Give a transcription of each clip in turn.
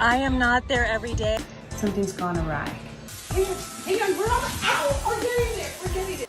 I am not there every day. Something's gone awry. Hang on, we're getting there.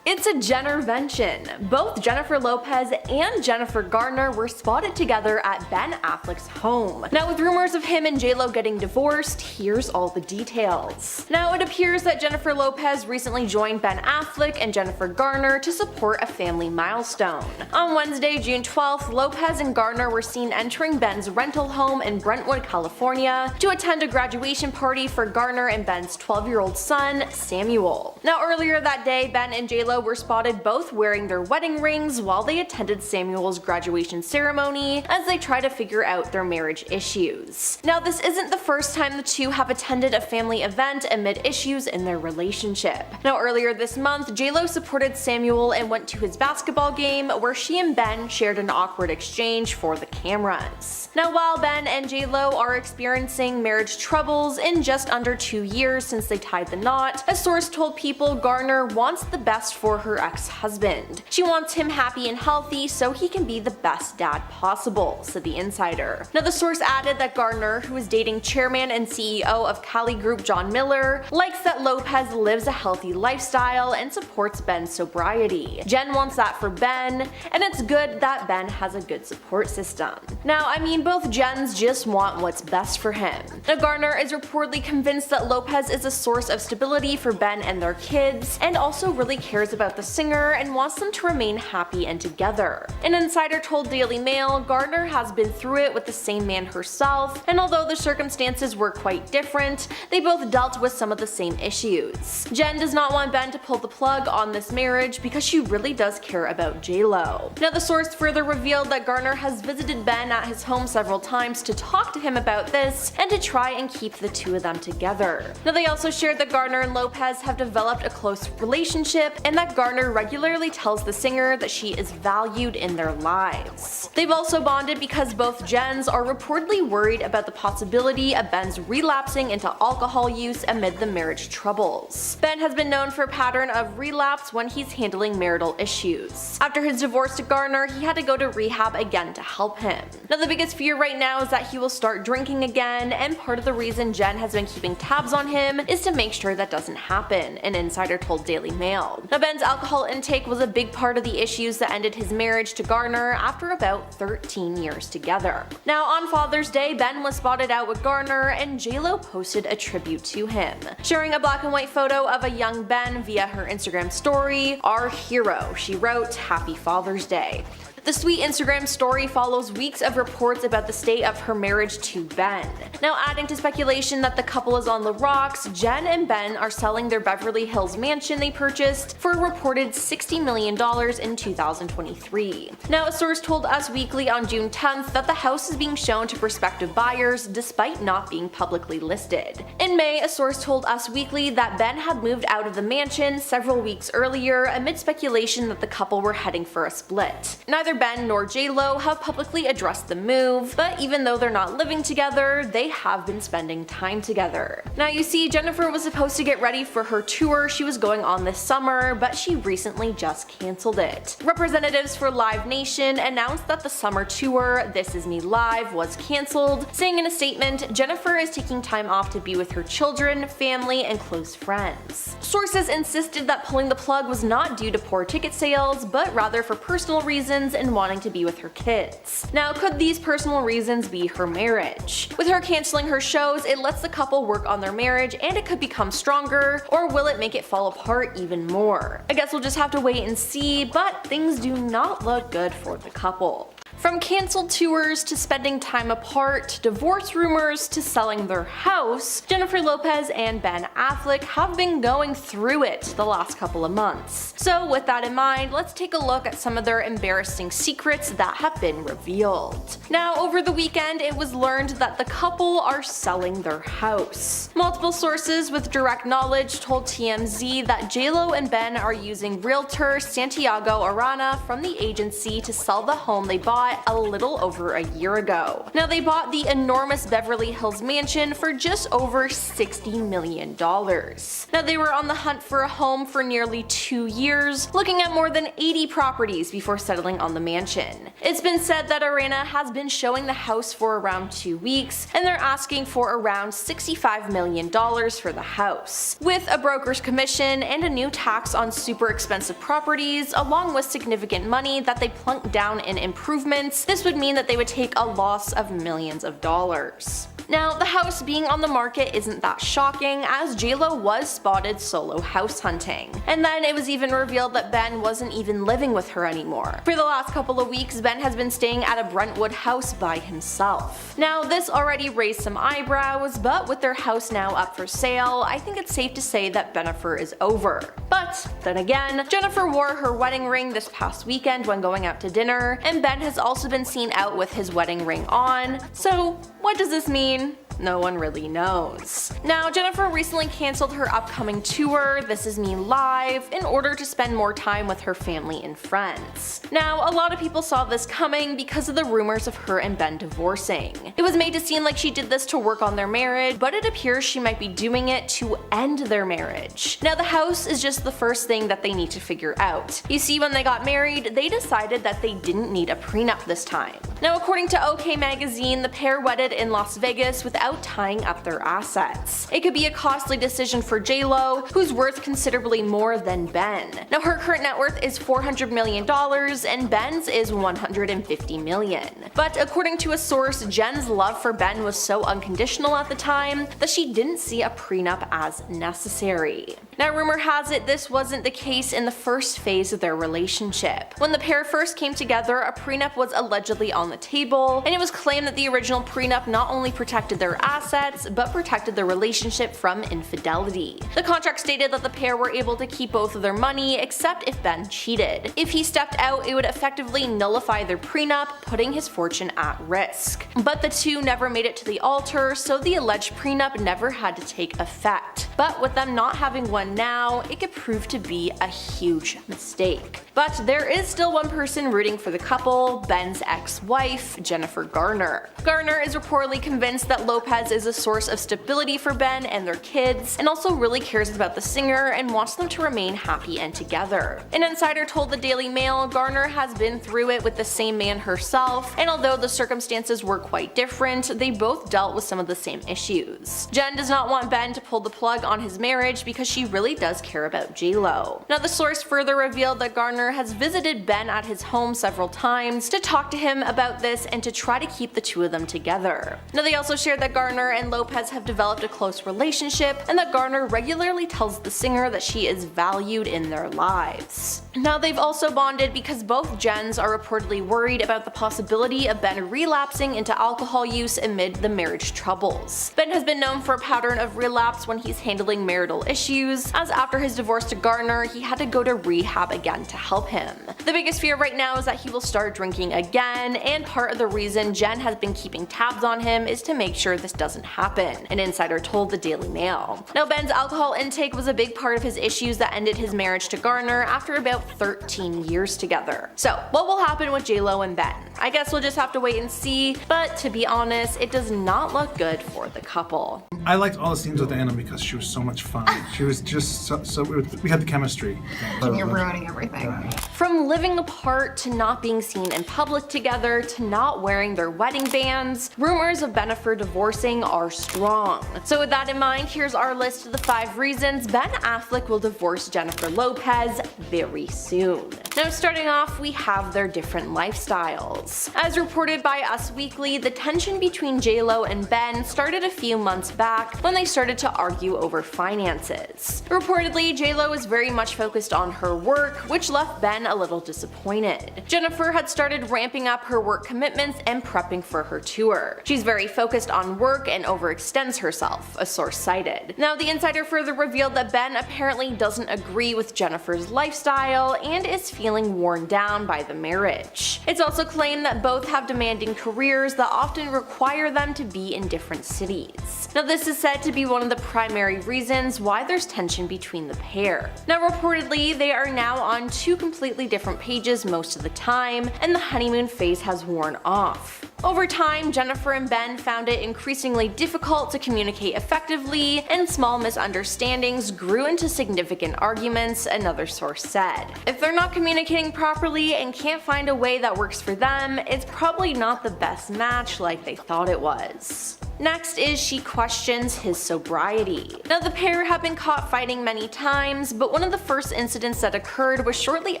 It's a Jennervention. Both Jennifer Lopez and Jennifer Garner were spotted together at Ben Affleck's home. Now, with rumors of him and JLo getting divorced, here's all the details. Now, it appears that Jennifer Lopez recently joined Ben Affleck and Jennifer Garner to support a family milestone. On Wednesday, June 12th, Lopez and Garner were seen entering Ben's rental home in Brentwood, California to attend a graduation party for Garner and Ben's 12-year-old son, Samuel. Now, earlier that day, Ben and JLo were spotted both wearing their wedding rings while they attended Samuel's graduation ceremony as they try to figure out their marriage issues. Now, this isn't the first time the two have attended a family event amid issues in their relationship. Now, earlier this month, JLo supported Samuel and went to his basketball game where she and Ben shared an awkward exchange for the cameras. Now, while Ben and JLo are experiencing marriage troubles in just under 2 years since they tied the knot, a source told People Garner wants the best for her ex-husband. She wants him happy and healthy so he can be the best dad possible, said the insider. Now, the source added that Garner, who is dating chairman and CEO of Cali Group John Miller, likes that Lopez lives a healthy lifestyle and supports Ben's sobriety. Jen wants that for Ben, and it's good that Ben has a good support system. Now, I mean, both Jens just want what's best for him. Now, Garner is reportedly convinced that Lopez is a source of stability for Ben and their kids, and also really cares about the singer and wants them to remain happy and together. An insider told Daily Mail Garner has been through it with the same man herself, and although the circumstances were quite different, they both dealt with some of the same issues. Jen does not want Ben to pull the plug on this marriage because she really does care about JLo. Now, the source further revealed that Garner has visited Ben at his home several times to talk to him about this and to try and keep the two of them together. Now, they also shared that Garner and Lopez have developed a close relationship and that Garner regularly tells the singer that she is valued in their lives. They've also bonded because both Jens are reportedly worried about the possibility of Ben's relapsing into alcohol use amid the marriage troubles. Ben has been known for a pattern of relapse when he's handling marital issues. After his divorce to Garner, he had to go to rehab again to help him. Now, the biggest fear right now is that he will start drinking again, and part of the reason Jen has been keeping tabs on him is to make sure that doesn't happen, an insider told Daily Mail. Now, Ben's alcohol intake was a big part of the issues that ended his marriage to Garner after about 13 years together. Now, on Father's Day, Ben was spotted out with Garner, and JLo posted a tribute to him. Sharing a black and white photo of a young Ben via her Instagram story, "Our hero," she wrote, "Happy Father's Day." The sweet Instagram story follows weeks of reports about the state of her marriage to Ben. Now, adding to speculation that the couple is on the rocks, Jen and Ben are selling their Beverly Hills mansion they purchased for a reported $60 million in 2023. Now, a source told Us Weekly on June 10th that the house is being shown to prospective buyers despite not being publicly listed. In May, a source told Us Weekly that Ben had moved out of the mansion several weeks earlier amid speculation that the couple were heading for a split. Neither Ben nor JLo have publicly addressed the move, but even though they're not living together, they have been spending time together. Now, you see, Jennifer was supposed to get ready for her tour she was going on this summer, but she recently just cancelled it. Representatives for Live Nation announced that the summer tour, This Is Me Live, was cancelled, saying in a statement, Jennifer is taking time off to be with her children, family, and close friends. Sources insisted that pulling the plug was not due to poor ticket sales, but rather for personal reasons and wanting to be with her kids. Now, could these personal reasons be her marriage? With her canceling her shows, it lets the couple work on their marriage and it could become stronger, or will it make it fall apart even more? I guess we'll just have to wait and see, but things do not look good for the couple. From canceled tours to spending time apart, divorce rumors to selling their house, Jennifer Lopez and Ben Affleck have been going through it the last couple of months. So with that in mind, let's take a look at some of their embarrassing secrets that have been revealed. Now, over the weekend, it was learned that the couple are selling their house. Multiple sources with direct knowledge told TMZ that JLo and Ben are using realtor Santiago Arana from the agency to sell the home they bought bought a little over a year ago. Now they bought the enormous Beverly Hills mansion for just over $60 million. Now they were on the hunt for a home for nearly 2 years, looking at more than 80 properties before settling on the mansion. It's been said that Arena has been showing the house for around 2 weeks, and they're asking for around $65 million for the house. With a broker's commission and a new tax on super expensive properties, along with significant money that they plunked down in improvements, this would mean that they would take a loss of millions of dollars. Now, the house being on the market isn't that shocking, as JLo was spotted solo house hunting. And then it was even revealed that Ben wasn't even living with her anymore. For the last couple of weeks, Ben has been staying at a Brentwood house by himself. Now, this already raised some eyebrows, but with their house now up for sale, I think it's safe to say that Bennifer is over. But then again, Jennifer wore her wedding ring this past weekend when going out to dinner, and Ben has also been seen out with his wedding ring on. So what does this mean? No one really knows. Now, Jennifer recently cancelled her upcoming tour, This Is Me Live, in order to spend more time with her family and friends. Now, a lot of people saw this coming because of the rumors of her and Ben divorcing. It was made to seem like she did this to work on their marriage, but it appears she might be doing it to end their marriage. Now, the house is just the first thing that they need to figure out. You see, when they got married, they decided that they didn't need a prenup this time. Now, according to OK Magazine, the pair wedded in Las Vegas without tying up their assets. It could be a costly decision for JLo, who's worth considerably more than Ben. Now, her current net worth is $400 million and Ben's is $150 million. But according to a source, Jen's love for Ben was so unconditional at the time that she didn't see a prenup as necessary. Now, rumor has it this wasn't the case in the first phase of their relationship. When the pair first came together, a prenup was allegedly on the table, and it was claimed that the original prenup not only protected their assets, but protected their relationship from infidelity. The contract stated that the pair were able to keep both of their money except if Ben cheated. If he stepped out, it would effectively nullify their prenup, putting his fortune at risk. But the two never made it to the altar, so the alleged prenup never had to take effect. But with them not having one now, it could prove to be a huge mistake. But there is still one person rooting for the couple, Ben's ex-wife, Jennifer Garner. Garner is reportedly convinced that Lopez is a source of stability for Ben and their kids, and also really cares about the singer and wants them to remain happy and together. An insider told the Daily Mail Garner has been through it with the same man herself, and although the circumstances were quite different, they both dealt with some of the same issues. Jen does not want Ben to pull the plug on his marriage because she really does care about JLo. Now, the source further revealed that Garner has visited Ben at his home several times to talk to him about this and to try to keep the two of them together. Now, they also shared that Garner and Lopez have developed a close relationship, and that Garner regularly tells the singer that she is valued in their lives. Now, they've also bonded because both Jens are reportedly worried about the possibility of Ben relapsing into alcohol use amid the marriage troubles. Ben has been known for a pattern of relapse when he's handling marital issues, as after his divorce to Garner, he had to go to rehab again to help him. The biggest fear right now is that he will start drinking again, and part of the reason Jen has been keeping tabs on him is to make sure this doesn't happen, an insider told the Daily Mail. Now, Ben's alcohol intake was a big part of his issues that ended his marriage to Garner after about 13 years together. So, what will happen with JLo and Ben? I guess we'll just have to wait and see, but to be honest, it does not look good for the couple. I liked all the scenes with Anna because she was so much fun. She was just so we had the chemistry. You're ruining everything. From living apart to not being seen in public together to not wearing their wedding bands, rumors of Bennifer divorcing are strong. So with that in mind, here's our list of the 5 reasons Ben Affleck will divorce Jennifer Lopez very soon. Now, starting off, we have their different lifestyles. As reported by Us Weekly, the tension between JLo and Ben started a few months back when they started to argue over finances. Reportedly, JLo was very much focused on her work, which left Ben a little disappointed. Jennifer had started ramping up her work commitments and prepping for her tour. She's very focused on work and overextends herself, a source cited. Now, the insider further revealed that Ben apparently doesn't agree with Jennifer's lifestyle and is feeling worn down by the marriage. It's also claimed that both have demanding careers that often require them to be in different cities. Now, this this is said to be one of the primary reasons why there's tension between the pair. Now reportedly, they are now on two completely different pages most of the time, and the honeymoon phase has worn off. Over time, Jennifer and Ben found it increasingly difficult to communicate effectively, and small misunderstandings grew into significant arguments, another source said. If they're not communicating properly and can't find a way that works for them, it's probably not the best match like they thought it was. Next is she questions his sobriety. Now the pair have been caught fighting many times, but one of the first incidents that occurred was shortly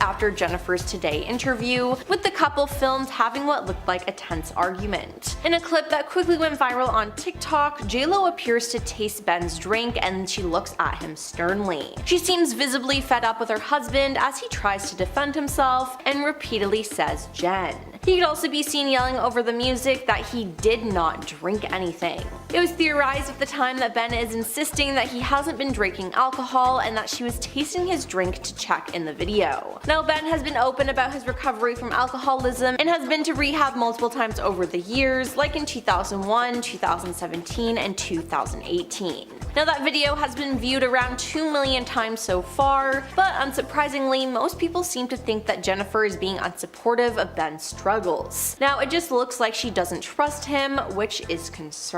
after Jennifer's Today interview, with the couple filmed having what looked like a tense argument. In a clip that quickly went viral on TikTok, J.Lo appears to taste Ben's drink and she looks at him sternly. She seems visibly fed up with her husband as he tries to defend himself and repeatedly says Jen. He could also be seen yelling over the music that he did not drink anything. It was theorized at the time that Ben is insisting that he hasn't been drinking alcohol and that she was tasting his drink to check in the video. Now Ben has been open about his recovery from alcoholism and has been to rehab multiple times over the years, like in 2001, 2017, and 2018. Now that video has been viewed around 2 million times so far, but unsurprisingly, most people seem to think that Jennifer is being unsupportive of Ben's struggles. Now it just looks like she doesn't trust him, which is concerning.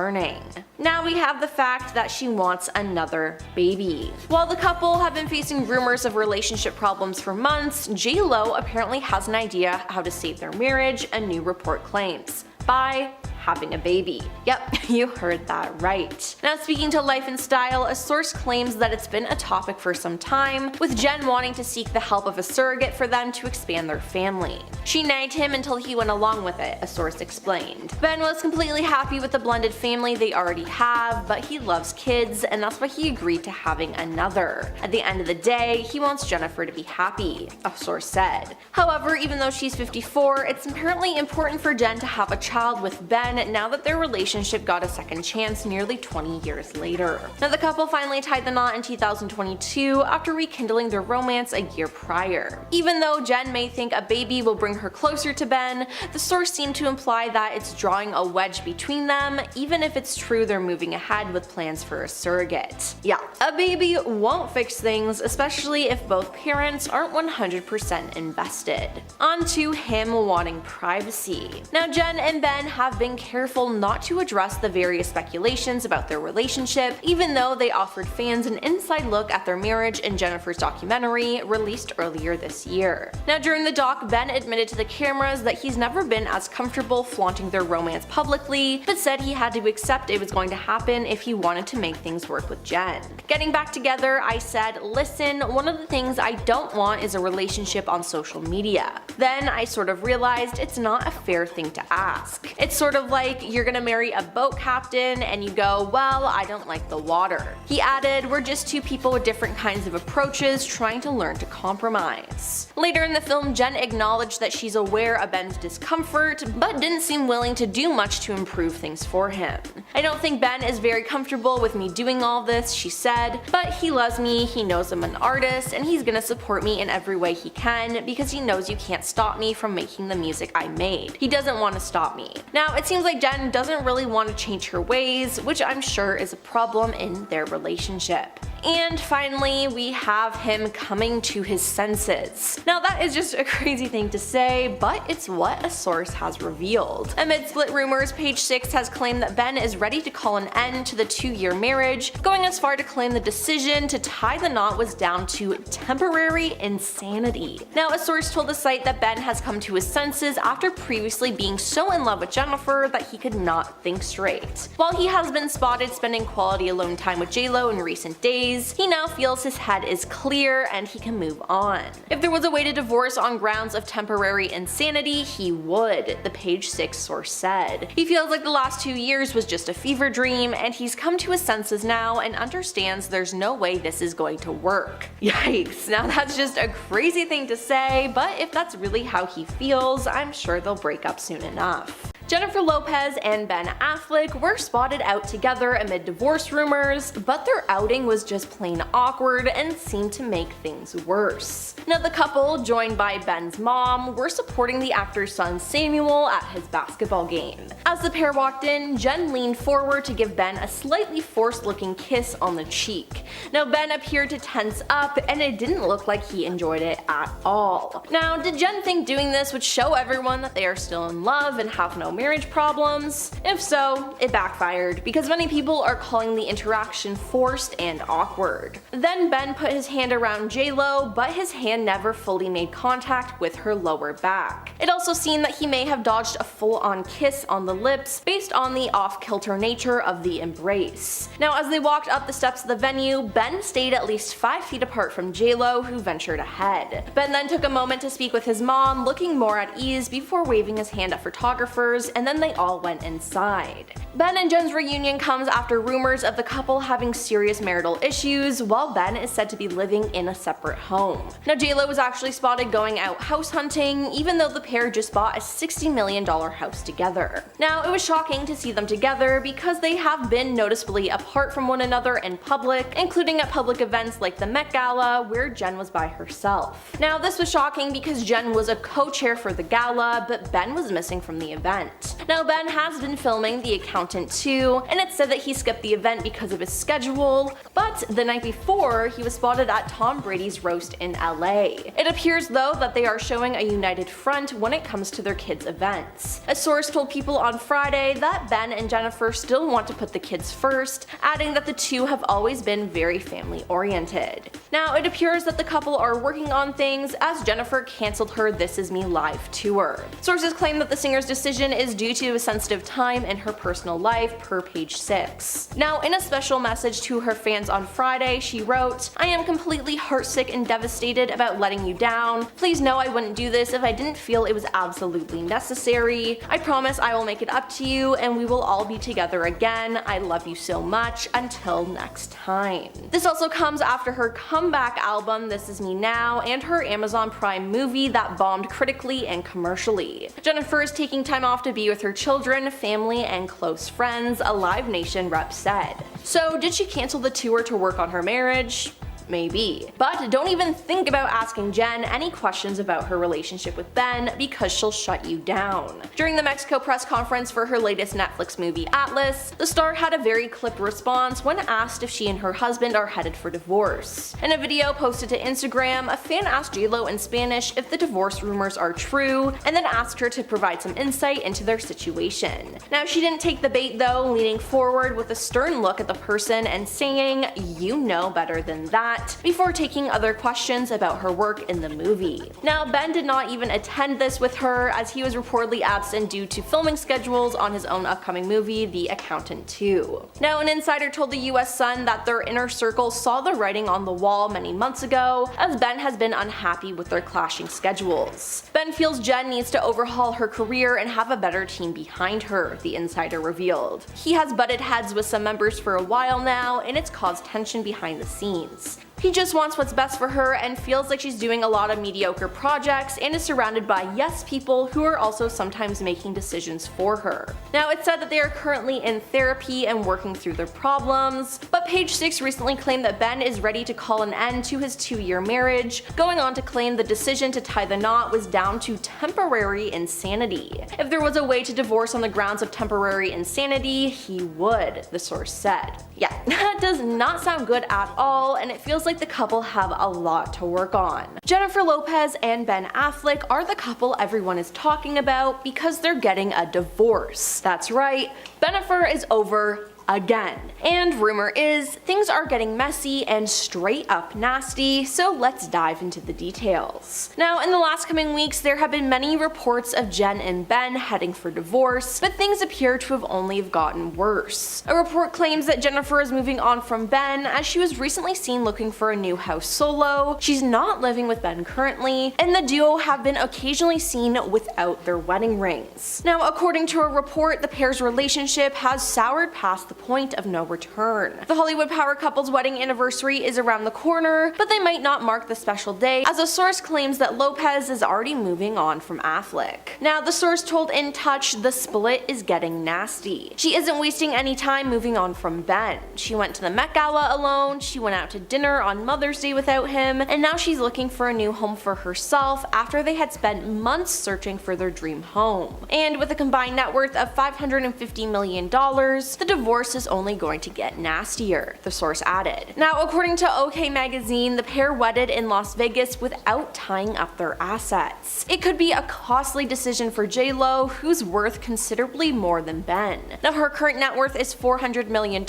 Now we have the fact that she wants another baby. While the couple have been facing rumors of relationship problems for months, J.Lo apparently has an idea how to save their marriage, a new report claims. By having a baby. Yep, you heard that right. Now speaking to Life and Style, a source claims that it's been a topic for some time, with Jen wanting to seek the help of a surrogate for them to expand their family. She nagged him until he went along with it, a source explained. Ben was completely happy with the blended family they already have, but he loves kids, and that's why he agreed to having another. At the end of the day, he wants Jennifer to be happy, a source said. However, even though she's 54, it's apparently important for Jen to have a child with Ben now that their relationship got a second chance nearly 20 years later. Now the couple finally tied the knot in 2022 after rekindling their romance a year prior. Even though Jen may think a baby will bring her closer to Ben, the source seemed to imply that it's drawing a wedge between them, even if it's true they're moving ahead with plans for a surrogate. Yeah, a baby won't fix things, especially if both parents aren't 100% invested. On to him wanting privacy. Now Jen and Ben have been careful not to address the various speculations about their relationship, even though they offered fans an inside look at their marriage in Jennifer's documentary released earlier this year. Now during the doc, Ben admitted to the cameras that he's never been as comfortable flaunting their romance publicly, but said he had to accept it was going to happen if he wanted to make things work with Jen. Getting back together, I said, listen, one of the things I don't want is a relationship on social media. Then I sort of realized it's not a fair thing to ask. It's sort of like you're gonna marry a boat captain and you go, well, I don't like the water. He added, we're just two people with different kinds of approaches trying to learn to compromise. Later in the film, Jen acknowledged that she's aware of Ben's discomfort, but didn't seem willing to do much to improve things for him. I don't think Ben is very comfortable with me doing all this, she said, but he loves me, he knows I'm an artist, and he's gonna support me in every way he can because he knows you can't stop me from making the music I made. He doesn't want to stop me. Now, it seems like Jen doesn't really want to change her ways, which I'm sure is a problem in their relationship. And finally, we have him coming to his senses. Now that is just a crazy thing to say, but it's what a source has revealed. Amid split rumors, Page 6 has claimed that Ben is ready to call an end to the 2-year marriage, going as far to claim the decision to tie the knot was down to temporary insanity. Now a source told the site that Ben has come to his senses after previously being so in love with Jennifer that he could not think straight. While he has been spotted spending quality alone time with J.Lo in recent days, he now feels his head is clear and he can move on. If there was a way to divorce on grounds of temporary insanity, he would, the Page 6 source said. He feels like the last 2 years was just a fever dream and he's come to his senses now and understands there's no way this is going to work. Yikes, now that's just a crazy thing to say, but if that's really how he feels, I'm sure they'll break up soon enough. Jennifer Lopez and Ben Affleck were spotted out together amid divorce rumors, but their outing was just plain awkward and seemed to make things worse. Now the couple, joined by Ben's mom, were supporting the actor's son Samuel at his basketball game. As the pair walked in, Jen leaned forward to give Ben a slightly forced-looking kiss on the cheek. Now Ben appeared to tense up, and it didn't look like he enjoyed it at all. Now, did Jen think doing this would show everyone that they are still in love and have no marriage problems? If so, it backfired, because many people are calling the interaction forced and awkward. Then Ben put his hand around J-Lo, but his hand never fully made contact with her lower back. It also seemed that he may have dodged a full-on kiss on the lips based on the off-kilter nature of the embrace. Now, as they walked up the steps of the venue, Ben stayed at least 5 feet apart from J-Lo, who ventured ahead. Ben then took a moment to speak with his mom, looking more at ease before waving his hand at photographers, and then they all went inside. Ben and Jen's reunion comes after rumors of the couple having serious marital issues, while Ben is said to be living in a separate home. Now J-Lo was actually spotted going out house hunting, even though the pair just bought a $60 million house together. Now it was shocking to see them together because they have been noticeably apart from one another in public, including at public events like the Met Gala, where Jen was by herself. Now this was shocking because Jen was a co-chair for the gala, but Ben was missing from the event. Now Ben has been filming The Accountant too, and it's said that he skipped the event because of his schedule, but the night before he was spotted at Tom Brady's roast in LA. It appears though that they are showing a united front when it comes to their kids' events. A source told People on Friday that Ben and Jennifer still want to put the kids first, adding that the two have always been very family oriented. Now it appears that the couple are working on things as Jennifer cancelled her This Is Me live tour. Sources claim that the singer's decision is due to a sensitive time in her personal life, per Page 6. Now in a special message to her fans on Friday, she wrote, "I am completely heartsick and devastated about letting you down. Please know I wouldn't do this if I didn't feel it was absolutely necessary. I promise I will make it up to you and we will all be together again. I love you so much. Until next time." This also comes after her comeback album This Is Me Now and her Amazon Prime movie that bombed critically and commercially. Jennifer is taking time off to be with her children, family, and close friends, a Live Nation rep said. So did she cancel the tour to work on her marriage? Maybe. But don't even think about asking Jen any questions about her relationship with Ben because she'll shut you down. During the Mexico press conference for her latest Netflix movie Atlas, the star had a very clipped response when asked if she and her husband are headed for divorce. In a video posted to Instagram, a fan asked J-Lo in Spanish if the divorce rumors are true, and then asked her to provide some insight into their situation. Now she didn't take the bait though, leaning forward with a stern look at the person and saying, "You know better than that," before taking other questions about her work in the movie. Now Ben did not even attend this with her, as he was reportedly absent due to filming schedules on his own upcoming movie The Accountant 2. Now an insider told the US Sun that their inner circle saw the writing on the wall many months ago, as Ben has been unhappy with their clashing schedules. Ben feels Jen needs to overhaul her career and have a better team behind her, the insider revealed. He has butted heads with some members for a while now, and it's caused tension behind the scenes. He just wants what's best for her and feels like she's doing a lot of mediocre projects and is surrounded by yes people who are also sometimes making decisions for her. Now it's said that they are currently in therapy and working through their problems, but Page 6 recently claimed that Ben is ready to call an end to his 2-year marriage, going on to claim the decision to tie the knot was down to temporary insanity. If there was a way to divorce on the grounds of temporary insanity, he would, the source said. Yeah, that does not sound good at all, and it feels like the couple have a lot to work on. Jennifer Lopez and Ben Affleck are the couple everyone is talking about because they're getting a divorce. That's right, Bennifer is over again. And rumor is, things are getting messy and straight up nasty, so let's dive into the details. Now, in the last coming weeks, there have been many reports of Jen and Ben heading for divorce, but things appear to have only gotten worse. A report claims that Jennifer is moving on from Ben, as she was recently seen looking for a new house solo. She's not living with Ben currently, and the duo have been occasionally seen without their wedding rings. Now, according to a report, the pair's relationship has soured past the point of no return. The Hollywood power couple's wedding anniversary is around the corner, but they might not mark the special day, as a source claims that Lopez is already moving on from Affleck. Now, the source told In Touch the split is getting nasty. She isn't wasting any time moving on from Ben. She went to the Met Gala alone, she went out to dinner on Mother's Day without him, and now she's looking for a new home for herself after they had spent months searching for their dream home. And with a combined net worth of $550 million, the divorce is only going to get nastier, the source added. Now, according to OK Magazine, the pair wedded in Las Vegas without tying up their assets. It could be a costly decision for J-Lo, who's worth considerably more than Ben. Now, her current net worth is $400 million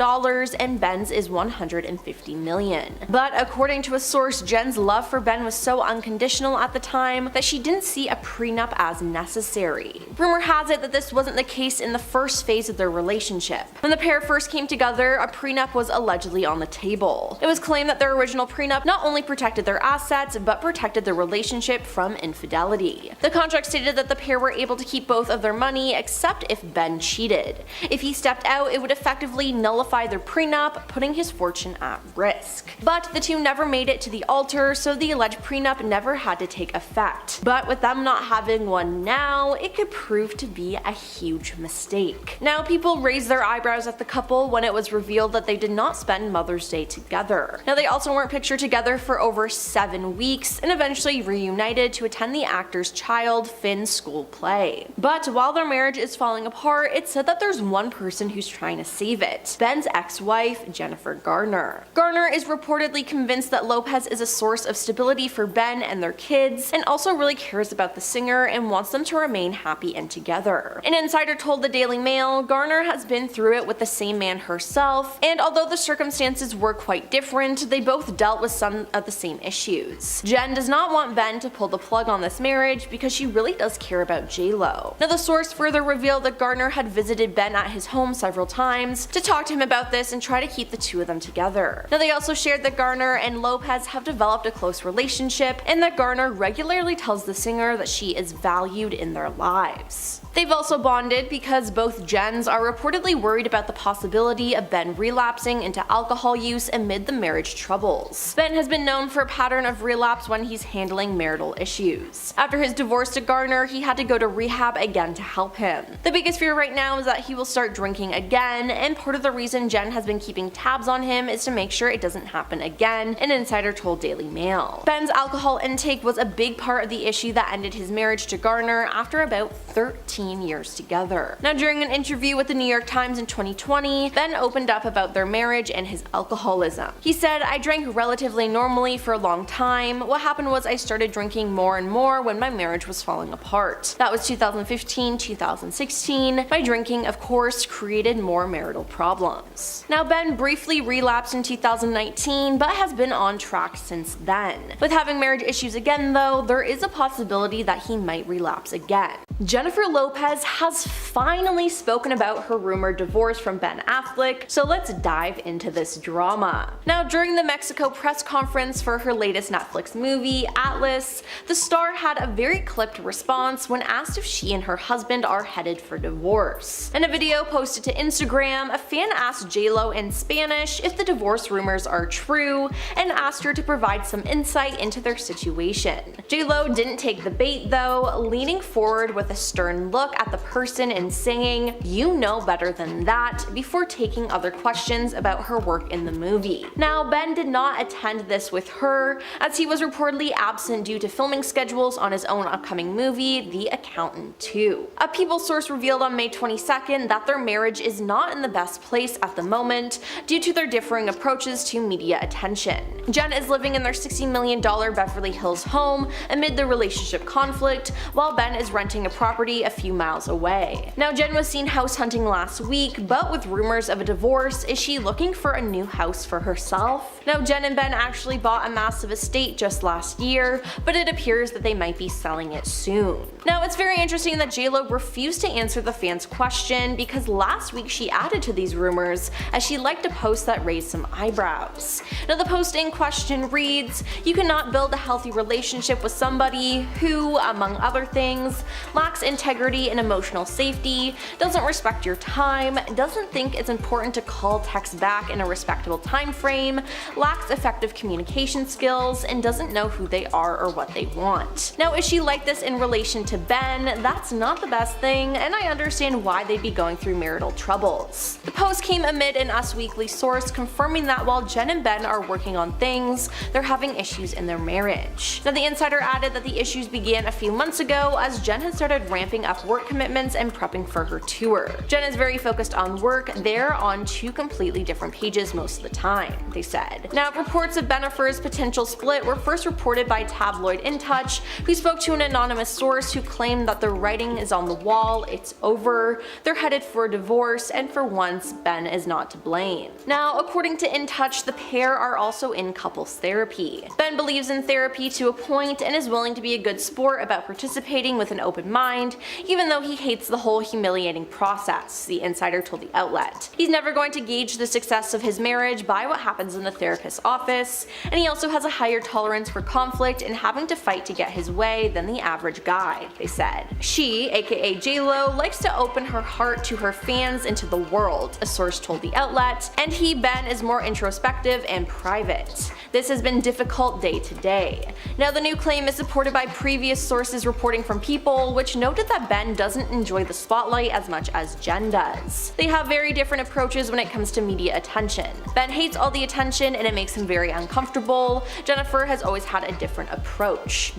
and Ben's is $150 million. But according to a source, Jen's love for Ben was so unconditional at the time that she didn't see a prenup as necessary. Rumor has it that this wasn't the case in the first phase of their relationship. When the pair first came together, a prenup was allegedly on the table. It was claimed that their original prenup not only protected their assets, but protected their relationship from infidelity. The contract stated that the pair were able to keep both of their money except if Ben cheated. If he stepped out, it would effectively nullify their prenup, putting his fortune at risk. But the two never made it to the altar, so the alleged prenup never had to take effect. But with them not having one now, it could prove to be a huge mistake. Now, people raised their eyebrows at the couple when it was revealed that they did not spend Mother's Day together. Now, they also weren't pictured together for over 7 weeks and eventually reunited to attend the actor's child Finn's school play. But while their marriage is falling apart, it's said that there's one person who's trying to save it: Ben's ex-wife, Jennifer Garner. Garner is reportedly convinced that Lopez is a source of stability for Ben and their kids, and also really cares about the singer and wants them to remain happy and together. An insider told the Daily Mail Garner has been through it with the same man herself, and although the circumstances were quite different, they both dealt with some of the same issues. Jen does not want Ben to pull the plug on this marriage because she really does care about J-Lo. Now, the source further revealed that Garner had visited Ben at his home several times to talk to him about this and try to keep the two of them together. Now, they also shared that Garner and Lopez have developed a close relationship and that Garner regularly tells the singer that she is valued in their lives. They've also bonded because both Jens are reportedly worried about the possibility of Ben relapsing into alcohol use amid the marriage troubles. Ben has been known for a pattern of relapse when he's handling marital issues. After his divorce to Garner, he had to go to rehab again to help him. The biggest fear right now is that he will start drinking again, and part of the reason Jen has been keeping tabs on him is to make sure it doesn't happen again, an insider told Daily Mail. Ben's alcohol intake was a big part of the issue that ended his marriage to Garner after about 13 years together. Now, during an interview with the New York Times in 2020, Ben opened up about their marriage and his alcoholism. He said, "I drank relatively normally for a long time. What happened was I started drinking more and more when my marriage was falling apart. That was 2015, 2016. My drinking, of course, created more marital problems." Now, Ben briefly relapsed in 2019, but has been on track since then. With having marriage issues again, though, there is a possibility that he might relapse again. Jennifer Lopez has finally spoken about her rumored divorce from Ben Affleck, so let's dive into this drama. Now, during the Mexico press conference for her latest Netflix movie, Atlas, the star had a very clipped response when asked if she and her husband are headed for divorce. In a video posted to Instagram, a fan asked J-Lo in Spanish if the divorce rumors are true and asked her to provide some insight into their situation. J-Lo didn't take the bait though, leaning forward with a stern look at the person and saying, "You know better than that," before taking other questions about her work in the movie. Now, Ben did not attend this with her, as he was reportedly absent due to filming schedules on his own upcoming movie, The Accountant 2. A People source revealed on May 22nd that their marriage is not in the best place at the moment due to their differing approaches to media attention. Jen is living in their $60 million Beverly Hills home amid the relationship conflict, while Ben is renting a property a few miles away. Now, Jen was seen house hunting last week, but with rumors of a divorce, is she looking for a new house for herself? Now, Jen and Ben actually bought a massive estate just last year, but it appears that they might be selling it soon. Now, it's very interesting that J-Lo refused to answer the fans' question because last week she added to these rumors as she liked a post that raised some eyebrows. Now, the post in question reads, "You cannot build a healthy relationship with somebody who, among other things, lacks integrity and emotional safety, doesn't respect your time, doesn't think think it's important to call texts back in a respectable time frame, lacks effective communication skills, and doesn't know who they are or what they want. Now, is she like this in relation to Ben? That's not the best thing, and I understand why they'd be going through marital troubles. The post came amid an Us Weekly source confirming that while Jen and Ben are working on things, they're having issues in their marriage. Now, the insider added that the issues began a few months ago as Jen had started ramping up work commitments and prepping for her tour. Jen is very focused on work, they're on two completely different pages most of the time, they said. Now, reports of Bennifer's potential split were first reported by tabloid In Touch, who spoke to an anonymous source who claimed that the writing is on the wall, it's over, they're headed for a divorce, and for once, Ben is not to blame. Now, according to In Touch, the pair are also in couples therapy. Ben believes in therapy to a point and is willing to be a good sport about participating with an open mind, even though he hates the whole humiliating process, the insider told the outlet. He's never going to gauge the success of his marriage by what happens in the therapist's office, and he also has a higher tolerance for conflict and having to fight to get his way than the average guy, they said. She, aka J-Lo, likes to open her heart to her fans and to the world, a source told the outlet, and he, Ben, is more introspective and private. This has been difficult day to day. Now, the new claim is supported by previous sources reporting from People, which noted that Ben doesn't enjoy the spotlight as much as Jen does. They have very different approaches when it comes to media attention. Ben hates all the attention and it makes him very uncomfortable. Jennifer has always had a different approach,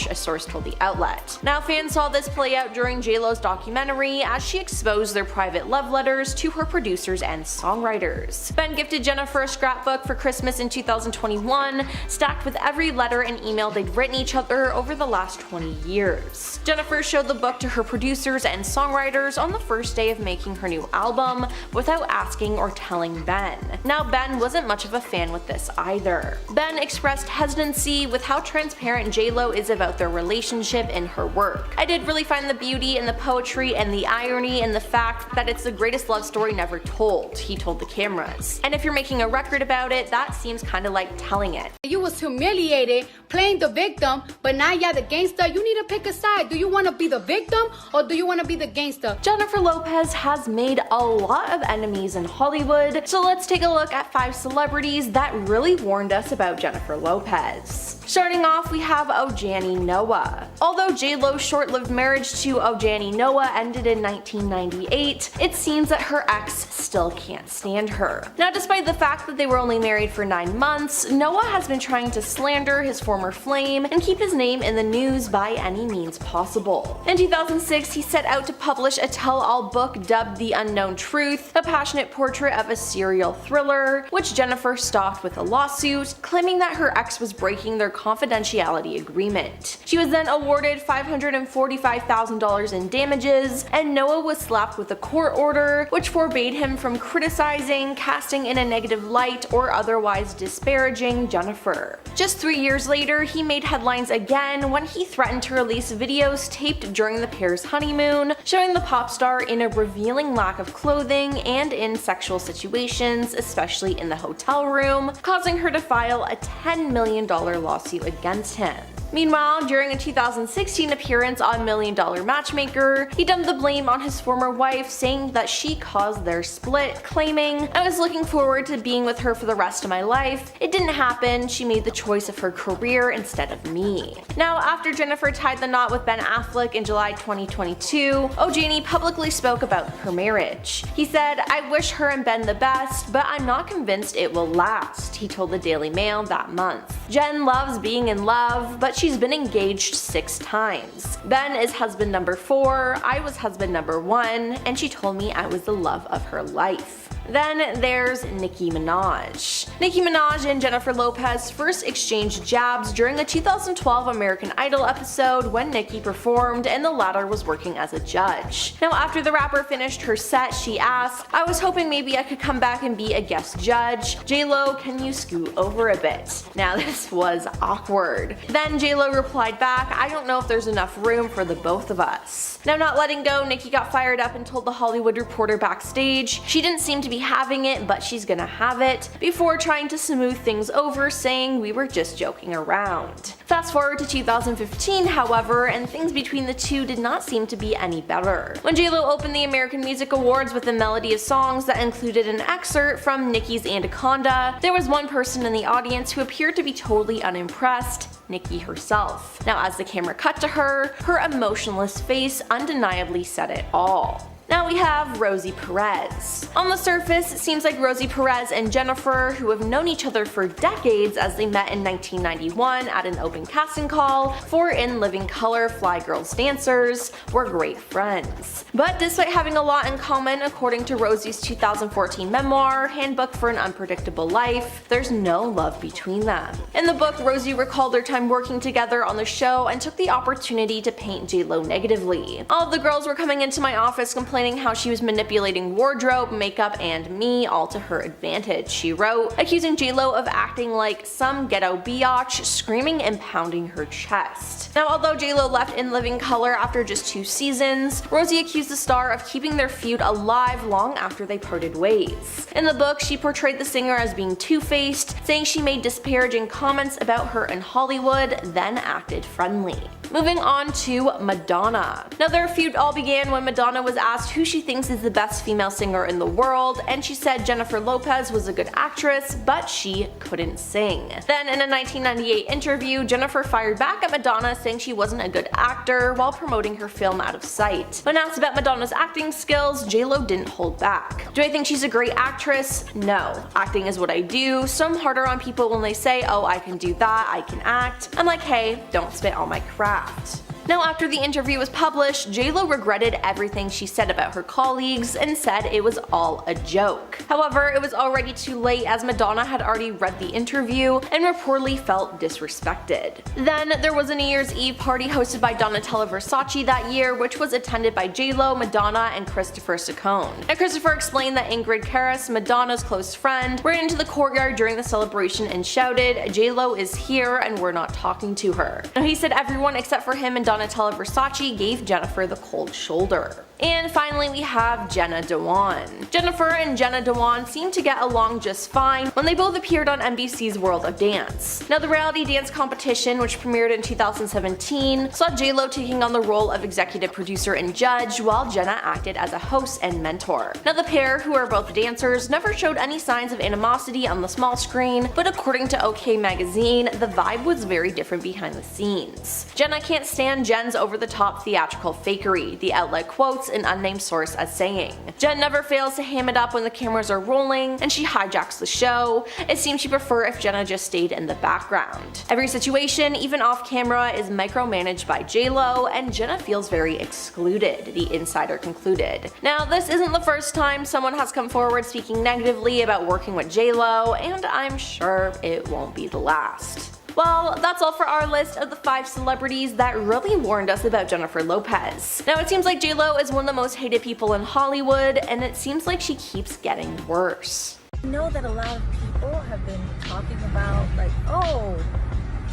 a source told the outlet. Now, fans saw this play out during J-Lo's documentary as she exposed their private love letters to her producers and songwriters. Ben gifted Jennifer a scrapbook for Christmas in 2021, stacked with every letter and email they'd written each other over the last 20 years. Jennifer showed the book to her producers and songwriters on the first day of making her new album without asking or telling Ben. Now, Ben wasn't much of a fan with this either. Ben expressed hesitancy with how transparent J-Lo is about their relationship in her work. I did really find the beauty in the poetry and the irony in the fact that it's the greatest love story never told, he told the cameras. And if you're making a record about it, that seems kinda like telling it. You was humiliated, playing the victim, but now you're the gangster. You need to pick a side. Do you want to be the victim or do you want to be the gangster? Jennifer Lopez has made a lot of enemies in Hollywood, so let's take a look at 5 celebrities that really warned us about Jennifer Lopez. Starting off, we have Ojani Noah. Although J-Lo's short-lived marriage to Ojani Noah ended in 1998, it seems that her ex still can't stand her. Now, despite the fact that they were only married for 9 months, Noah has been trying to slander his former flame and keep his name in the news by any means possible. In 2006, he set out to publish a tell-all book dubbed The Unknown Truth, a passionate portrait of a serial thriller, which Jennifer stalked with a lawsuit, claiming that her ex was breaking their confidentiality agreement. She was then awarded $545,000 in damages, and Noah was slapped with a court order which forbade him from criticizing, casting in a negative light, or otherwise disparaging Jennifer. Just 3 years later, he made headlines again when he threatened to release videos taped during the pair's honeymoon, showing the pop star in a revealing lack of clothing and in sexual situations, especially in the hotel room, causing her to file a $10 million lawsuit against him. Meanwhile, during a 2016 appearance on Million Dollar Matchmaker, he dumped the blame on his former wife, saying that she caused their split, claiming, "I was looking forward to being with her for the rest of my life. It didn't happen. She made the choice of her career instead of me." Now, after Jennifer tied the knot with Ben Affleck in July 2022, Ojani publicly spoke about her marriage. He said, "I wish her and Ben the best, but I'm not convinced it will last," he told the Daily Mail that month. Jen loves being in love, but she's been engaged 6 times. Ben is husband number 4, I was husband number 1, and she told me I was the love of her life. Then there's Nicki Minaj. Nicki Minaj and Jennifer Lopez first exchanged jabs during a 2012 American Idol episode when Nicki performed and the latter was working as a judge. Now, after the rapper finished her set, she asked, "I was hoping maybe I could come back and be a guest judge. J-Lo, can you scoot over a bit?" Now, this was awkward. Then J-Lo replied back, "I don't know if there's enough room for the both of us." Now, not letting go, Nicki got fired up and told The Hollywood Reporter backstage she didn't seem to be be having it, but she's gonna have it, before trying to smooth things over, saying we were just joking around. Fast forward to 2015, however, and things between the two did not seem to be any better. When J.Lo opened the American Music Awards with a melody of songs that included an excerpt from Nicki's Anaconda, there was one person in the audience who appeared to be totally unimpressed: Nicki herself. Now, as the camera cut to her, her emotionless face undeniably said it all. Now we have Rosie Perez. On the surface, it seems like Rosie Perez and Jennifer, who have known each other for decades as they met in 1991 at an open casting call for In Living Color Fly Girls Dancers, were great friends. But despite having a lot in common, according to Rosie's 2014 memoir, Handbook for an Unpredictable Life, there's no love between them. In the book, Rosie recalled their time working together on the show and took the opportunity to paint J.Lo negatively. All of the girls were coming into my office complaining how she was manipulating wardrobe, makeup, and me all to her advantage, she wrote, accusing J.Lo of acting like some ghetto biatch, screaming and pounding her chest. Now, although J.Lo left In Living Color after just 2 seasons, Rosie accused the star of keeping their feud alive long after they parted ways. In the book, she portrayed the singer as being two-faced, saying she made disparaging comments about her in Hollywood, then acted friendly. Moving on to Madonna. Now, their feud all began when Madonna was asked who she thinks is the best female singer in the world, and she said Jennifer Lopez was a good actress, but she couldn't sing. Then in a 1998 interview, Jennifer fired back at Madonna, saying she wasn't a good actor while promoting her film Out of Sight. When asked about Madonna's acting skills, J.Lo didn't hold back. Do I think she's a great actress? No. Acting is what I do, so I'm harder on people when they say, oh, I can do that, I can act. I'm like, hey, don't spit on my craft. Now, after the interview was published, J.Lo regretted everything she said about her colleagues and said it was all a joke. However, it was already too late, as Madonna had already read the interview and reportedly felt disrespected. Then there was a New Year's Eve party hosted by Donatella Versace that year, which was attended by J.Lo, Madonna, and Christopher Saccone. Now, Christopher explained that Ingrid Karas, Madonna's close friend, ran into the courtyard during the celebration and shouted, "J.Lo is here and we're not talking to her." Now, he said everyone except for him and Donatella Versace gave Jennifer the cold shoulder. And finally, we have Jenna Dewan. Jennifer and Jenna Dewan seemed to get along just fine when they both appeared on NBC's World of Dance. Now, the reality dance competition, which premiered in 2017, saw J.Lo taking on the role of executive producer and judge, while Jenna acted as a host and mentor. Now, the pair, who are both dancers, never showed any signs of animosity on the small screen, but according to OK Magazine, the vibe was very different behind the scenes. Jenna can't stand Jen's over-the-top theatrical fakery, the outlet quotes an unnamed source as saying. Jen never fails to ham it up when the cameras are rolling, and she hijacks the show. It seems she'd prefer if Jenna just stayed in the background. Every situation, even off camera, is micromanaged by J.Lo, and Jenna feels very excluded, the insider concluded. Now, this isn't the first time someone has come forward speaking negatively about working with J.Lo, and I'm sure it won't be the last. Well, that's all for our list of the 5 celebrities that really warned us about Jennifer Lopez. Now, it seems like J.Lo is one of the most hated people in Hollywood, and it seems like she keeps getting worse. I know that a lot of people have been talking about, like, oh,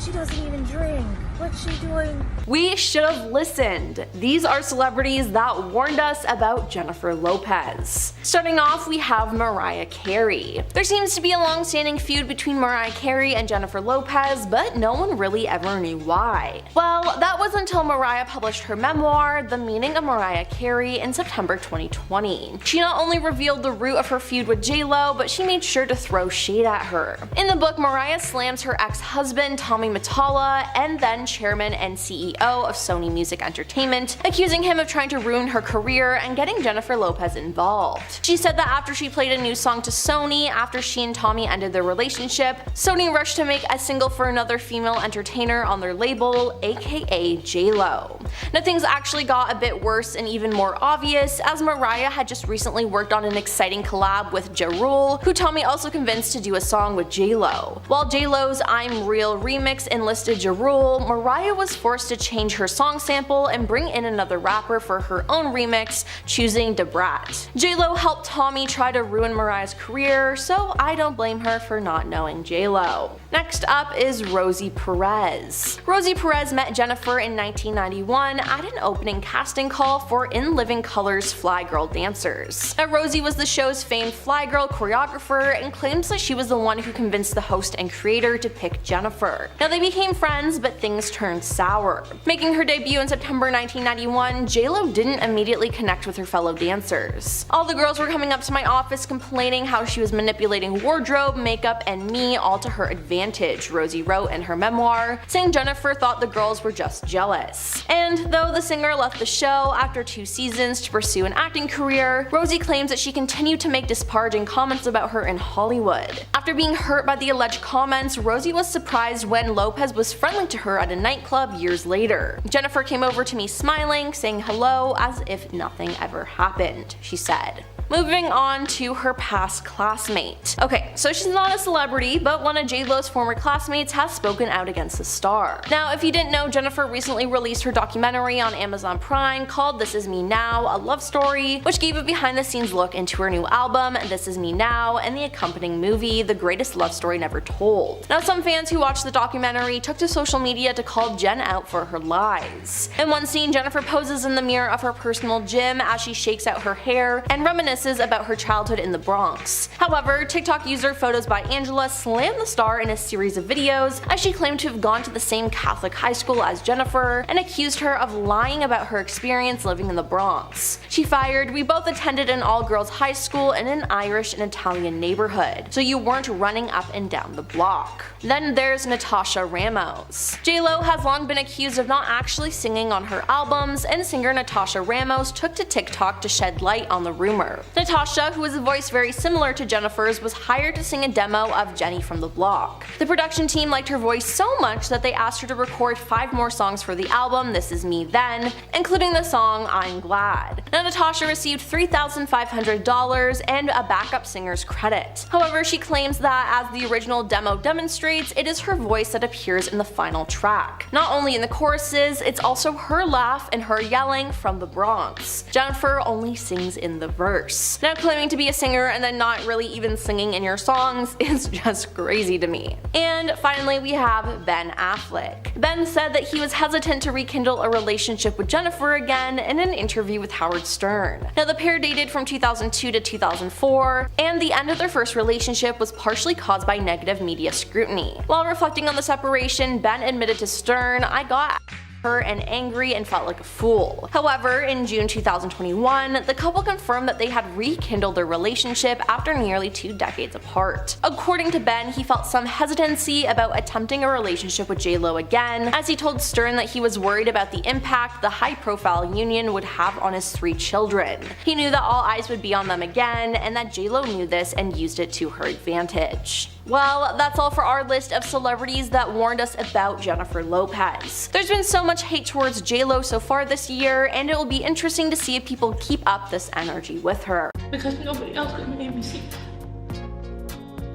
she doesn't even drink. What's she doing? We should have listened. These are celebrities that warned us about Jennifer Lopez. Starting off, we have Mariah Carey. There seems to be a long-standing feud between Mariah Carey and Jennifer Lopez, but no one really ever knew why. Well, that was until Mariah published her memoir, The Meaning of Mariah Carey, in September 2020. She not only revealed the root of her feud with J.Lo, but she made sure to throw shade at her. In the book, Mariah slams her ex-husband, Tommy Mottola, and then chairman and CEO of Sony Music Entertainment, accusing him of trying to ruin her career and getting Jennifer Lopez involved. She said that after she played a new song to Sony after she and Tommy ended their relationship, Sony rushed to make a single for another female entertainer on their label, aka J.Lo. Now, things actually got a bit worse and even more obvious, as Mariah had just recently worked on an exciting collab with Ja Rule, who Tommy also convinced to do a song with J.Lo. While J.Lo's I'm Real remix enlisted Ja Rule, Mariah was forced to change her song sample and bring in another rapper for her own remix, choosing Da Brat. J-Lo helped Tommy try to ruin Mariah's career, so I don't blame her for not knowing J-Lo. Next up is Rosie Perez. Rosie Perez met Jennifer in 1991 at an opening casting call for In Living Color's Fly Girl dancers. Now, Rosie was the show's famed Fly Girl choreographer and claims that she was the one who convinced the host and creator to pick Jennifer. Now, they became friends, but things turned sour. Making her debut in September 1991, J-Lo didn't immediately connect with her fellow dancers. All the girls were coming up to my office complaining how she was manipulating wardrobe, makeup, and me all to her advantage, Rosie wrote in her memoir, saying Jennifer thought the girls were just jealous. And though the singer left the show after 2 seasons to pursue an acting career, Rosie claims that she continued to make disparaging comments about her in Hollywood. After being hurt by the alleged comments, Rosie was surprised when Lopez was friendly to her at a nightclub years later. Jennifer came over to me smiling, saying hello as if nothing ever happened, she said. Moving on to her past classmate. Okay, so she's not a celebrity, but one of J-Lo's former classmates has spoken out against the star. Now, if you didn't know, Jennifer recently released her documentary on Amazon Prime called This Is Me Now, a love story, which gave a behind-the-scenes look into her new album, This Is Me Now, and the accompanying movie, The Greatest Love Story Never Told. Now, some fans who watched the documentary took to social media to call Jen out for her lies. In one scene, Jennifer poses in the mirror of her personal gym as she shakes out her hair and reminisces about her childhood in the Bronx. However, TikTok user Photos by Angela slammed the star in a series of videos as she claimed to have gone to the same Catholic high school as Jennifer and accused her of lying about her experience living in the Bronx. She fired, "We both attended an all-girls high school in an Irish and Italian neighborhood, so you weren't running up and down the block." Then there's Natasha Ramos. J-Lo has long been accused of not actually singing on her albums, and singer Natasha Ramos took to TikTok to shed light on the rumor. Natasha, who has a voice very similar to Jennifer's, was hired to sing a demo of Jenny from the Block. The production team liked her voice so much that they asked her to record 5 more songs for the album This Is Me Then, including the song I'm Glad. Now, Natasha received $3,500 and a backup singer's credit. However, she claims that as the original demo demonstrates, it is her voice that appears in the final track. Not only in the choruses, it's also her laugh and her yelling from the Bronx. Jennifer only sings in the verse. Now, claiming to be a singer and then not really even singing in your songs is just crazy to me. And finally, we have Ben Affleck. Ben said that he was hesitant to rekindle a relationship with Jennifer again in an interview with Howard Stern. Now, the pair dated from 2002 to 2004, and the end of their first relationship was partially caused by negative media scrutiny. While reflecting on the separation, Ben admitted to Stern, "I got and angry and felt like a fool." However, in June 2021, the couple confirmed that they had rekindled their relationship after nearly 2 decades apart. According to Ben, he felt some hesitancy about attempting a relationship with J-Lo again, as he told Stern that he was worried about the impact the high-profile union would have on his 3 children. He knew that all eyes would be on them again, and that J-Lo knew this and used it to her advantage. Well, that's all for our list of celebrities that warned us about Jennifer Lopez. There's been so much hate towards J-Lo so far this year, and it will be interesting to see if people keep up this energy with her. Because nobody else could make me see.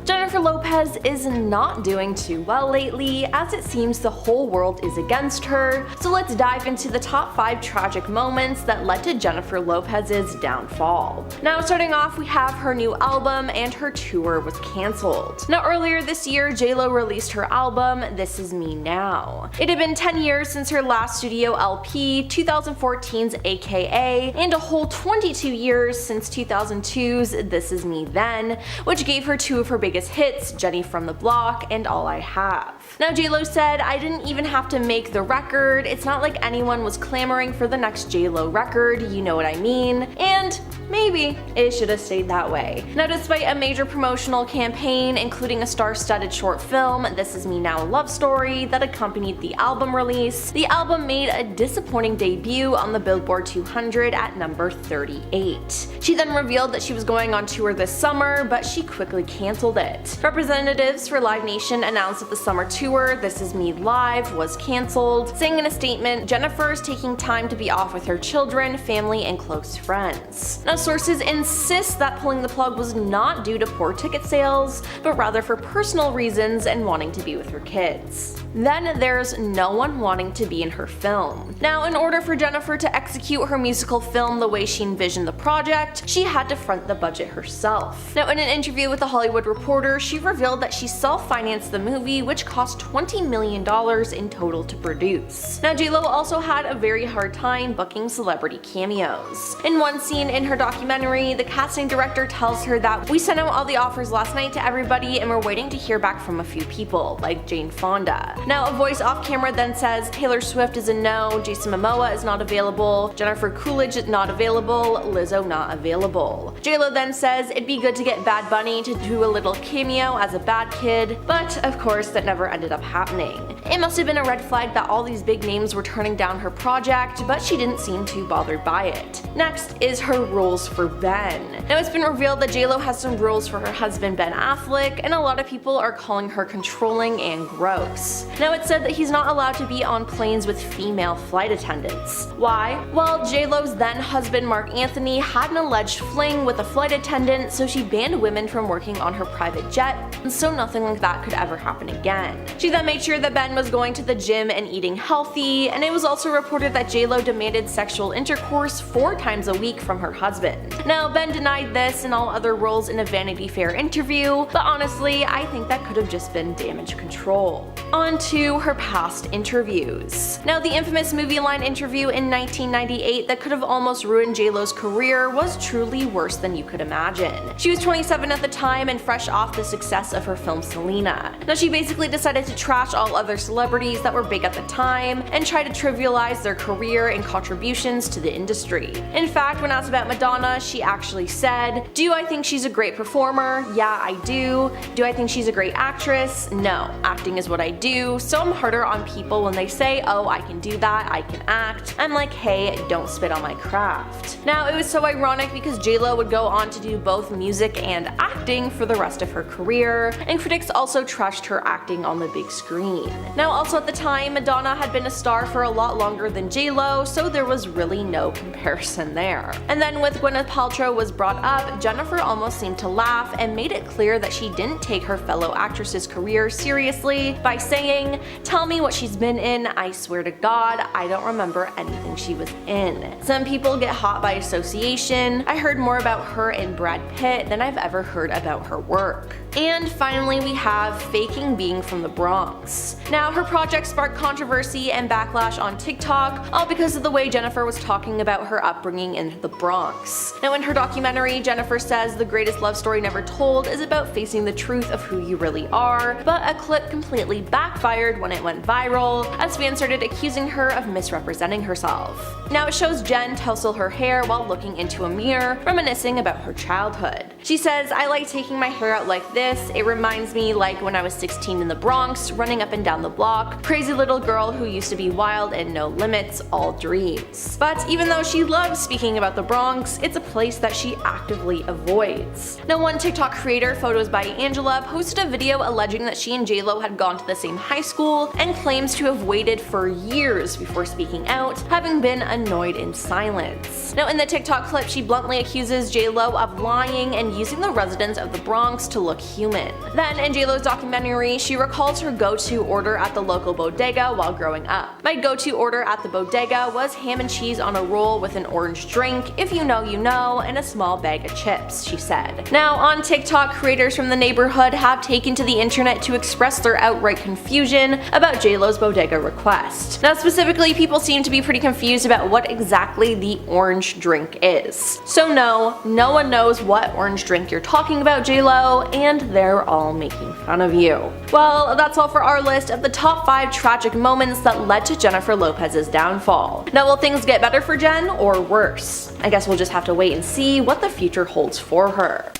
Jennifer Lopez is not doing too well lately, as it seems the whole world is against her, so let's dive into the top 5 tragic moments that led to Jennifer Lopez's downfall. Now, starting off, we have her new album, and her tour was cancelled. Now, earlier this year, J-Lo released her album, This Is Me Now. It had been 10 years since her last studio LP, 2014's AKA, and a whole 22 years since 2002's This Is Me Then, which gave her 2 of her biggest hits, Jenny from the Block and All I Have. Now, J-Lo said, "I didn't even have to make the record. It's not like anyone was clamoring for the next J-Lo record, you know what I mean?" And maybe it should have stayed that way. Now, despite a major promotional campaign, including a star-studded short film, This Is Me Now, a Love Story, that accompanied the album release, the album made a disappointing debut on the Billboard 200 at number 38. She then revealed that she was going on tour this summer, but she quickly canceled it. Representatives for Live Nation announced that the summer tour, This Is Me Live, was cancelled, saying in a statement, "Jennifer is taking time to be off with her children, family, and close friends." Now, sources insist that pulling the plug was not due to poor ticket sales, but rather for personal reasons and wanting to be with her kids. Then there's no one wanting to be in her film. Now, in order for Jennifer to execute her musical film the way she envisioned the project, she had to front the budget herself. Now, in an interview with The Hollywood Reporter, she revealed that she self-financed the movie, which cost $20 million in total to produce. Now, J.Lo also had a very hard time booking celebrity cameos. In one scene in her documentary, the casting director tells her that we sent out all the offers last night to everybody and we're waiting to hear back from a few people, like Jane Fonda. Now, a voice off camera then says Taylor Swift is a no, Jason Momoa is not available, Jennifer Coolidge is not available, Lizzo not available. J.Lo then says it'd be good to get Bad Bunny to do a little cameo as a bad kid, but of course that never ended up happening. It must have been a red flag that all these big names were turning down her project, but she didn't seem too bothered by it. Next is her rules for Ben. Now, it's been revealed that J.Lo has some rules for her husband Ben Affleck, and a lot of people are calling her controlling and gross. Now, it's said that he's not allowed to be on planes with female flight attendants. Why? Well, J.Lo's then husband Mark Anthony had an alleged fling with a flight attendant, so she banned women from working on her private jet, and so nothing like that could ever happen again. She then made sure that Ben was going to the gym and eating healthy, and it was also reported that J.Lo demanded sexual intercourse 4 times a week from her husband. Now, Ben denied this and all other roles in a Vanity Fair interview, but honestly, I think that could have just been damage control. On to her past interviews. Now, the infamous Movie Line interview in 1998 that could have almost ruined J.Lo's career was truly worse than you could imagine. She was 27 at the time and fresh off the success of her film Selena. Now, she basically decided to trash all other celebrities that were big at the time and try to trivialize their career and contributions to the industry. In fact, when asked about Madonna, she actually said, "Do I think she's a great performer? Yeah, I do. Do I think she's a great actress? No. Acting is what I do, so I'm harder on people when they say, oh, I can do that, I can act. I'm like, hey, don't spit on my craft." Now, it was so ironic because J.Lo would go on to do both music and acting for the rest of her career, and critics also trashed her acting on the big screen. Now, also at the time, Madonna had been a star for a lot longer than J.Lo, so there was really no comparison there. And then with Gwyneth Paltrow was brought up, Jennifer almost seemed to laugh and made it clear that she didn't take her fellow actress's career seriously by saying, "Tell me what she's been in, I swear to God, I don't remember anything she was in. Some people get hot by association. I heard more about her and Brad Pitt than I've ever heard about her work." And finally, we have faking being from the Bronx. Now, her project sparked controversy and backlash on TikTok, all because of the way Jennifer was talking about her upbringing in the Bronx. Now, in her documentary, Jennifer says the greatest love story never told is about facing the truth of who you really are, but a clip completely backfired when it went viral, as fans started accusing her of misrepresenting herself. Now, it shows Jen tousle her hair while looking into a mirror, reminiscing about her childhood. She says, "I like taking my hair out like this. It reminds me like when I was 16 in the Bronx, running up and down the block, crazy little girl who used to be wild and no limits, all dreams." But even though she loves speaking about the Bronx, it's a place that she actively avoids. Now, one TikTok creator, Photos by Angela, posted a video alleging that she and J.Lo had gone to the same high school and claims to have waited for years before speaking out, having been annoyed in silence. Now, in the TikTok clip, she bluntly accuses J.Lo of lying and using the residents of the Bronx to look human. Then, in J.Lo's documentary, she recalls her go-to order at the local bodega while growing up. "My go-to order at the bodega was ham and cheese on a roll with an orange drink, if you know you know, and a small bag of chips," she said. Now, on TikTok, creators from the neighborhood have taken to the internet to express their outright confusion about J.Lo's bodega request. Now, specifically, people seem to be pretty confused about what exactly the orange drink is. So no one knows what orange drink you're talking about, J.Lo, and they're all making fun of you. Well, that's all for our list of the top 5 tragic moments that led to Jennifer Lopez's downfall. Now, will things get better for Jen or worse? I guess we'll just have to wait and see what the future holds for her.